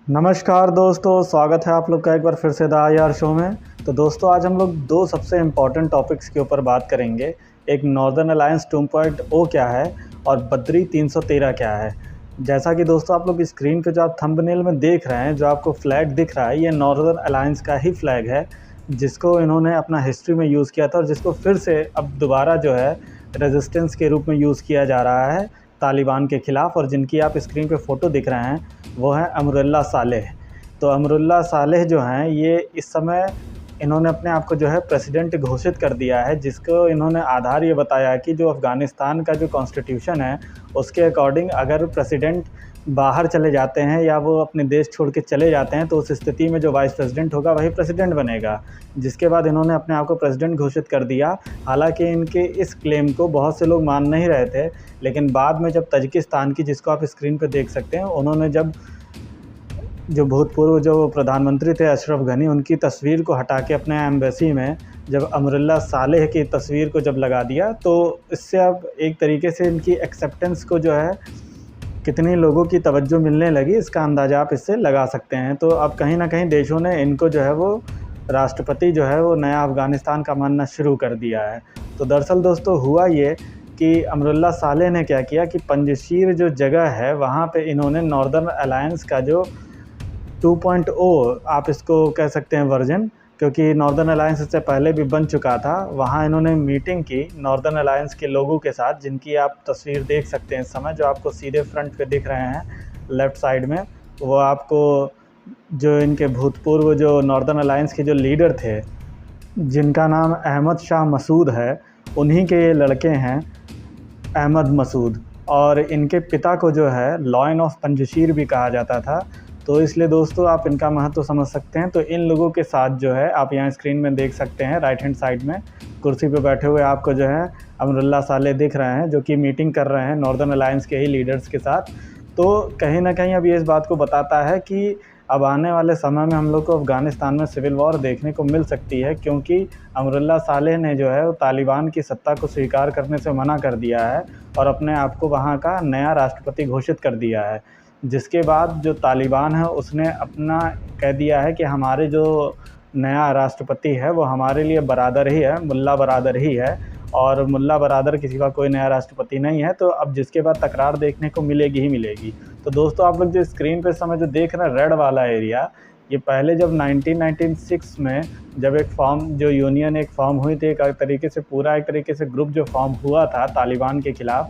नमस्कार दोस्तों, स्वागत है आप लोग का एक बार फिर से द IR शो में। तो दोस्तों आज हम लोग दो सबसे इम्पॉर्टेंट टॉपिक्स के ऊपर बात करेंगे। एक नॉर्दर्न अलायंस 2.0 क्या है और बद्री 313 क्या है। जैसा कि दोस्तों आप लोग स्क्रीन पे जो आप थंबनेल में देख रहे हैं, जो आपको फ्लैग दिख रहा है, ये नॉर्दर्न अलायंस का ही फ्लैग है, जिसको इन्होंने अपना हिस्ट्री में यूज़ किया था और जिसको फिर से अब दोबारा जो है रेजिस्टेंस के रूप में यूज़ किया जा रहा है तालिबान के ख़िलाफ़। और जिनकी आप स्क्रीन पे फ़ोटो दिख रहे हैं वो है अमरुल्लाह सालेह। तो अमरुल्लाह सालेह जो हैं ये इस समय इन्होंने अपने आप को जो है प्रेसिडेंट घोषित कर दिया है, जिसको इन्होंने आधार ये बताया कि जो अफ़गानिस्तान का जो कॉन्स्टिट्यूशन है उसके अकॉर्डिंग अगर प्रेसिडेंट बाहर चले जाते हैं या वो अपने देश छोड़ के चले जाते हैं तो उस स्थिति में जो वाइस प्रेसिडेंट होगा वही प्रेसिडेंट बनेगा। जिसके बाद इन्होंने अपने आप को प्रेसिडेंट घोषित कर दिया। हालांकि इनके इस क्लेम को बहुत से लोग मान नहीं रहे थे, लेकिन बाद में जब तजिकिस्तान की, जिसको आप स्क्रीन पर देख सकते हैं, उन्होंने जब जो भूतपूर्व जो प्रधानमंत्री थे अशरफ गनी, उनकी तस्वीर को हटा के अपने एम्बेसी में जब अमरुल्लाह सालेह की तस्वीर को जब लगा दिया, तो इससे अब एक तरीके से इनकी एक्सेप्टेंस को जो है कितनी लोगों की तवज्जो मिलने लगी, इसका अंदाज़ा आप इससे लगा सकते हैं। तो अब कहीं ना कहीं देशों ने इनको जो है वो राष्ट्रपति जो है वो नया अफ़गानिस्तान का मानना शुरू कर दिया है। तो दरअसल दोस्तों हुआ ये कि अमरुल्लाह सालेह ने क्या किया कि पंजशीर जो जगह है वहाँ पे इन्होंने नॉर्दर्न अलायंस का जो 2.0 आप इसको कह सकते हैं वर्जन, क्योंकि नॉर्दर्न अलायंस इससे पहले भी बन चुका था, वहाँ इन्होंने मीटिंग की नॉर्दर्न अलायंस के लोगों के साथ, जिनकी आप तस्वीर देख सकते हैं इस समय, जो आपको सीधे फ्रंट पे दिख रहे हैं लेफ़्ट साइड में। वो आपको जो इनके भूतपूर्व जो नॉर्दर्न अलायंस के जो लीडर थे, जिनका नाम अहमद शाह मसूद है, उन्हीं के ये लड़के हैं अहमद मसूद, और इनके पिता को जो है लॉयन ऑफ पंजशीर भी कहा जाता था। तो इसलिए दोस्तों आप इनका महत्व समझ सकते हैं। तो इन लोगों के साथ जो है आप यहाँ स्क्रीन में देख सकते हैं राइट हैंड साइड में कुर्सी पे बैठे हुए आपको जो है अमरुल्लाह सालेह दिख रहे हैं, जो कि मीटिंग कर रहे हैं नॉर्दर्न अलायंस के ही लीडर्स के साथ। तो कहीं ना कहीं अब ये इस बात को बताता है कि अब आने वाले समय में हम लोग को अफ़गानिस्तान में सिविल वॉर देखने को मिल सकती है, क्योंकि अमरुल्लाह सालेह ने जो है वो तालिबान की सत्ता को स्वीकार करने से मना कर दिया है और अपने आप को वहाँ का नया राष्ट्रपति घोषित कर दिया है। जिसके बाद जो तालिबान है उसने अपना कह दिया है कि हमारे जो नया राष्ट्रपति है वो हमारे लिए बरादर ही है, मुल्ला बरादर ही है, और मुल्ला बरादर किसी का कोई नया राष्ट्रपति नहीं है। तो अब जिसके बाद तकरार देखने को मिलेगी ही मिलेगी। तो दोस्तों आप लोग जो स्क्रीन पे समय जो देख रहे हैं रेड वाला एरिया, ये पहले जब 1996 में जब एक फॉर्म जो यूनियन एक फॉर्म हुई थी, एक तरीके से पूरा एक तरीके से ग्रुप जो फॉर्म हुआ था तालिबान के ख़िलाफ़,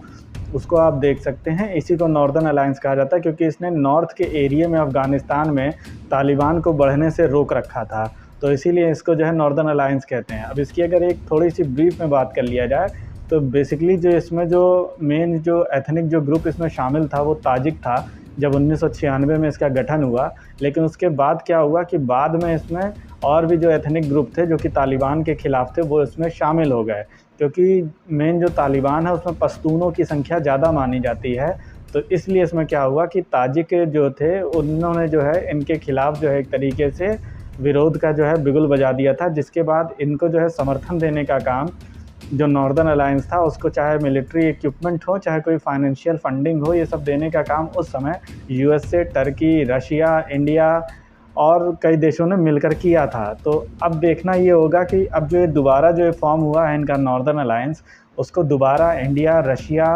उसको आप देख सकते हैं। इसी को नॉर्दर्न अलायंस कहा जाता है, क्योंकि इसने नॉर्थ के एरिया में अफ़गानिस्तान में तालिबान को बढ़ने से रोक रखा था, तो इसीलिए इसको जो है नॉर्दर्न अलायंस कहते हैं। अब इसकी अगर एक थोड़ी सी ब्रीफ में बात कर लिया जाए तो बेसिकली जो इसमें जो मेन जो एथनिक जो ग्रुप इसमें शामिल था वो ताजिक था, जब 1996 में इसका गठन हुआ। लेकिन उसके बाद क्या हुआ कि बाद में इसमें और भी जो एथनिक ग्रुप थे जो कि तालिबान के ख़िलाफ़ थे वो इसमें शामिल हो गए, क्योंकि मेन जो तालिबान है उसमें पश्तूनों की संख्या ज़्यादा मानी जाती है। तो इसलिए इसमें क्या हुआ कि ताजिक जो थे उन्होंने जो है इनके ख़िलाफ़ जो है एक तरीके से विरोध का जो है बिगुल बजा दिया था, जिसके बाद इनको जो है समर्थन देने का काम जो नॉर्दर्न अलायंस था उसको, चाहे मिलिट्री इक्विपमेंट हो चाहे कोई फाइनेंशियल फंडिंग हो, ये सब देने का काम उस समय USA, टर्की, रशिया, इंडिया और कई देशों ने मिलकर किया था। तो अब देखना ये होगा कि अब जो ये दोबारा जो फॉर्म हुआ है इनका नॉर्दर्न अलायंस, उसको दोबारा इंडिया, रशिया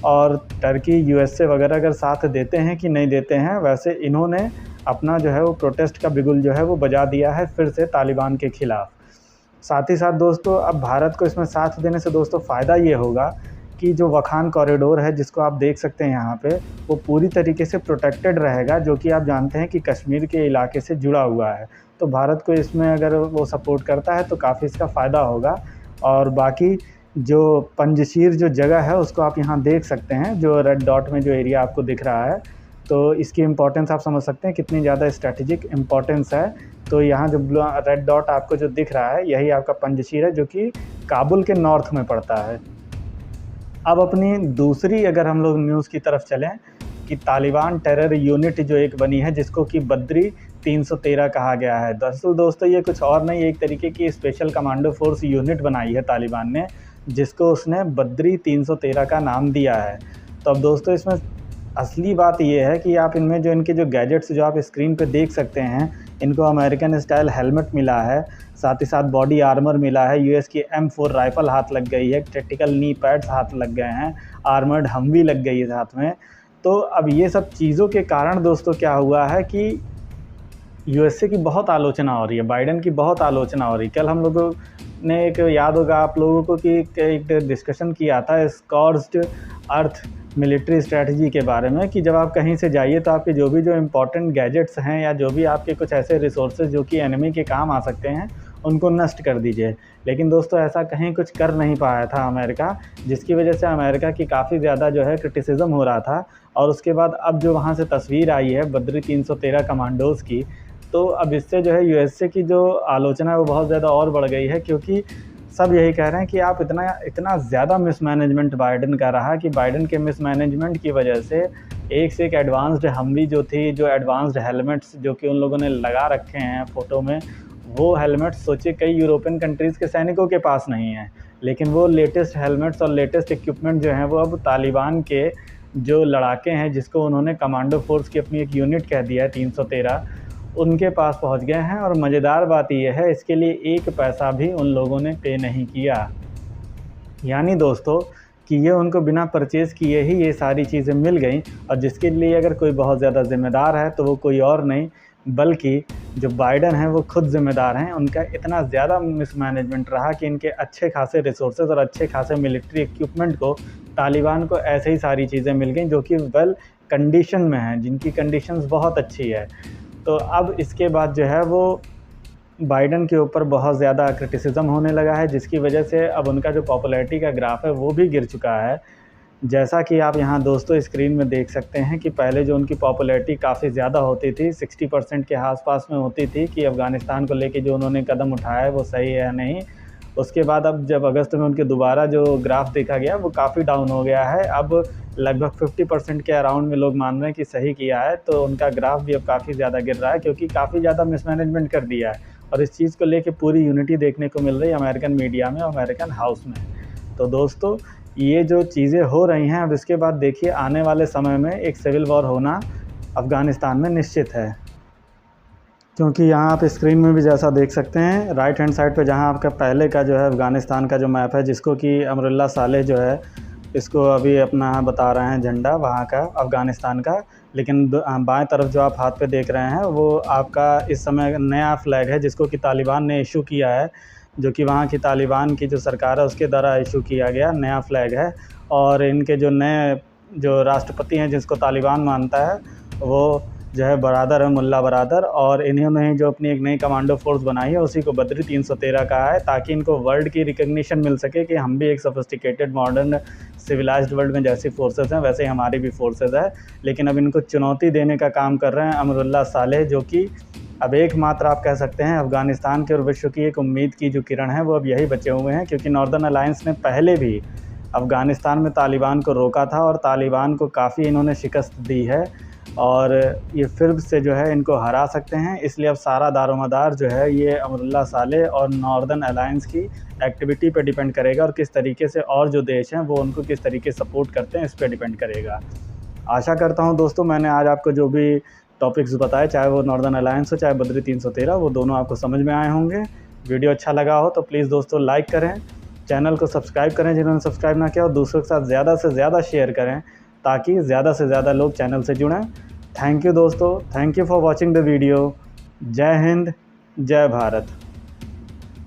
और टर्की, USA वगैरह अगर साथ देते हैं कि नहीं देते हैं। वैसे इन्होंने अपना जो है वो प्रोटेस्ट का बिगुल जो है वो बजा दिया है फिर से तालिबान के ख़िलाफ़। साथ ही साथ दोस्तों अब भारत को इसमें साथ देने से दोस्तों फ़ायदा ये होगा कि जो वखान कॉरिडोर है जिसको आप देख सकते हैं यहाँ पे, वो पूरी तरीके से प्रोटेक्टेड रहेगा, जो कि आप जानते हैं कि कश्मीर के इलाके से जुड़ा हुआ है। तो भारत को इसमें अगर वो सपोर्ट करता है तो काफ़ी इसका फ़ायदा होगा। और बाकी जो पंजशीर जो जगह है उसको आप यहाँ देख सकते हैं, जो रेड डॉट में जो एरिया आपको दिख रहा है, तो इसकी इम्पोर्टेंस आप समझ सकते हैं कितनी ज़्यादा स्ट्रेटेजिक इम्पोर्टेंस है। तो यहाँ जो रेड डॉट आपको जो दिख रहा है यही आपका पंजशीर है, जो कि काबुल के नॉर्थ में पड़ता है। अब अपनी दूसरी अगर हम लोग न्यूज़ की तरफ चलें कि तालिबान टेरर यूनिट जो एक बनी है जिसको कि बद्री 313 कहा गया है। दरअसल दोस्तों ये कुछ और नहीं, एक तरीके की स्पेशल कमांडो फोर्स यूनिट बनाई है तालिबान ने, जिसको उसने बद्री 313 का नाम दिया है। तो अब दोस्तों इसमें असली बात ये है कि आप इनमें जो इनके जो गैजेट्स जो आप स्क्रीन पे देख सकते हैं, इनको अमेरिकन स्टाइल हेलमेट मिला है, साथ ही साथ बॉडी आर्मर मिला है, यूएस की M4 राइफ़ल हाथ लग गई है, टैक्टिकल नी पैड्स हाथ लग गए हैं, आर्मर्ड हमवी लग गई है साथ में। तो अब ये सब चीज़ों के कारण दोस्तों क्या हुआ है कि यूएसए की बहुत आलोचना हो रही है, बाइडेन की बहुत आलोचना हो रही है। कल हम लोगों ने एक याद होगा आप लोगों को कि एक डिस्कशन किया था स्कॉर्च्ड अर्थ मिलिट्री स्ट्रेटजी के बारे में, कि जब आप कहीं से जाइए तो आपके जो भी जो इम्पोर्टेंट गैजेट्स हैं या जो भी आपके कुछ ऐसे रिसोर्सेज जो कि एनिमी के काम आ सकते हैं, उनको नष्ट कर दीजिए। लेकिन दोस्तों ऐसा कहीं कुछ कर नहीं पाया था अमेरिका, जिसकी वजह से अमेरिका की काफ़ी ज़्यादा जो है क्रिटिसिज्म हो रहा था। और उसके बाद अब जो वहाँ से तस्वीर आई है बद्री 313 कमांडोज़ की, तो अब इससे जो है यूएसए की जो आलोचना है वो बहुत ज़्यादा और बढ़ गई है, क्योंकि सब यही कह रहे हैं कि आप इतना ज़्यादा मिसमैनेजमेंट बाइडेन का रहा कि बाइडेन के मिसमैनेजमेंट की वजह से एक से एक एडवांस्ड हमवी जो थी, जो एडवांस्ड हेलमेट्स जो कि उन लोगों ने लगा रखे हैं फ़ोटो में, वो हेलमेट्स सोचिए कई यूरोपियन कंट्रीज़ के सैनिकों के पास नहीं है। लेकिन वो लेटेस्ट हेलमेट्स और लेटेस्ट इक्विपमेंट जो हैं वो अब तालिबान के जो लड़ाके हैं, जिसको उन्होंने कमांडो फोर्स की अपनी एक यूनिट कह दिया है 313, उनके पास पहुंच गए हैं। और मज़ेदार बात यह है, इसके लिए एक पैसा भी उन लोगों ने पे नहीं किया। यानी दोस्तों कि ये उनको बिना परचेज़ किए ही ये सारी चीज़ें मिल गई, और जिसके लिए अगर कोई बहुत ज़्यादा ज़िम्मेदार है तो वो कोई और नहीं बल्कि जो बाइडेन हैं वो खुद ज़िम्मेदार हैं। उनका इतना ज़्यादा मिसमैनेजमेंट रहा कि इनके अच्छे खासे रिसोर्सेज और अच्छे खासे मिलिट्री इक्विपमेंट को तालिबान को ऐसे ही सारी चीज़ें मिल गई जो कि वेल कंडीशन में हैं, जिनकी कंडीशंस बहुत अच्छी है। तो अब इसके बाद जो है वो बाइडेन के ऊपर बहुत ज़्यादा क्रिटिसिज्म होने लगा है, जिसकी वजह से अब उनका जो पॉपुलैरिटी का ग्राफ है वो भी गिर चुका है। जैसा कि आप यहाँ दोस्तों स्क्रीन में देख सकते हैं कि पहले जो उनकी पॉपुलैरिटी काफ़ी ज़्यादा होती थी, 60% के आसपास में होती थी, कि अफ़गानिस्तान को लेके जो उन्होंने कदम उठाया है वो सही है या नहीं। उसके बाद अब जब अगस्त में उनके दोबारा जो ग्राफ देखा गया वो काफ़ी डाउन हो गया है। अब लगभग 50% के अराउंड में लोग मान रहे हैं कि सही किया है, तो उनका ग्राफ भी अब काफ़ी ज़्यादा गिर रहा है, क्योंकि काफ़ी ज़्यादा मिसमैनेजमेंट कर दिया है। और इस चीज़ को लेके पूरी यूनिटी देखने को मिल रही है अमेरिकन मीडिया में, अमेरिकन हाउस में। तो दोस्तों ये जो चीज़ें हो रही हैं, अब इसके बाद देखिए आने वाले समय में एक सिविल वॉर होना अफ़गानिस्तान में निश्चित है। क्योंकि यहाँ आप स्क्रीन में भी जैसा देख सकते हैं राइट हैंड साइड पे, जहाँ आपका पहले का जो है अफ़गानिस्तान का जो मैप है, जिसको कि अमरुल्लाह सालेह जो है इसको अभी अपना बता रहे हैं झंडा वहाँ का अफ़गानिस्तान का। लेकिन बाएं तरफ जो आप हाथ पे देख रहे हैं वो आपका इस समय नया फ्लैग है, जिसको कि तालिबान ने इशू किया है, जो कि वहाँ की तालिबान की जो सरकार है उसके द्वारा इशू किया गया नया फ्लैग है। और इनके जो नए जो राष्ट्रपति हैं जिसको तालिबान मानता है, वो जो है बरादर है, मुल्ला बरादर। और इन्होंने ही जो अपनी एक नई कमांडो फोर्स बनाई है उसी को बद्री 313 कहा है, ताकि इनको वर्ल्ड की रिकग्निशन मिल सके कि हम भी एक सोफिस्टिकेटेड मॉडर्न सिविलाइज्ड वर्ल्ड में जैसी फोर्सेस हैं वैसे ही हमारी भी फोर्सेस है। लेकिन अब इनको चुनौती देने का काम कर रहे हैं अमरुल्लाह सालेह, जो कि अब एकमात्र आप कह सकते हैं अफ़गानिस्तान के और विश्व की एक उम्मीद की जो किरण है वो अब यही बचे हुए हैं। क्योंकि नॉर्दर्न अलायंस ने पहले भी अफ़गानिस्तान में तालिबान को रोका था और तालिबान को काफ़ी इन्होंने शिकस्त दी है, और ये फिर से जो है इनको हरा सकते हैं। इसलिए अब सारा दारोमदार जो है ये अमरुल्लाह सालेह और नॉर्दर्न अलायंस की एक्टिविटी पे डिपेंड करेगा, और किस तरीके से और जो देश हैं वो उनको किस तरीके से सपोर्ट करते हैं इस पे डिपेंड करेगा। आशा करता हूँ दोस्तों मैंने आज आपको जो भी टॉपिक्स बताए, चाहे वो नॉर्दर्न अलायंस हो चाहे बद्री 313, वो दोनों आपको समझ में आए होंगे। वीडियो अच्छा लगा हो तो प्लीज़ दोस्तों लाइक करें, चैनल को सब्सक्राइब करें जिन्होंने सब्सक्राइब ना किया, और दूसरों के साथ ज़्यादा से ज़्यादा शेयर करें ताकि ज़्यादा से ज़्यादा लोग चैनल से जुड़ें। थैंक यू दोस्तों, thank you for watching the video. जय हिंद, जय भारत।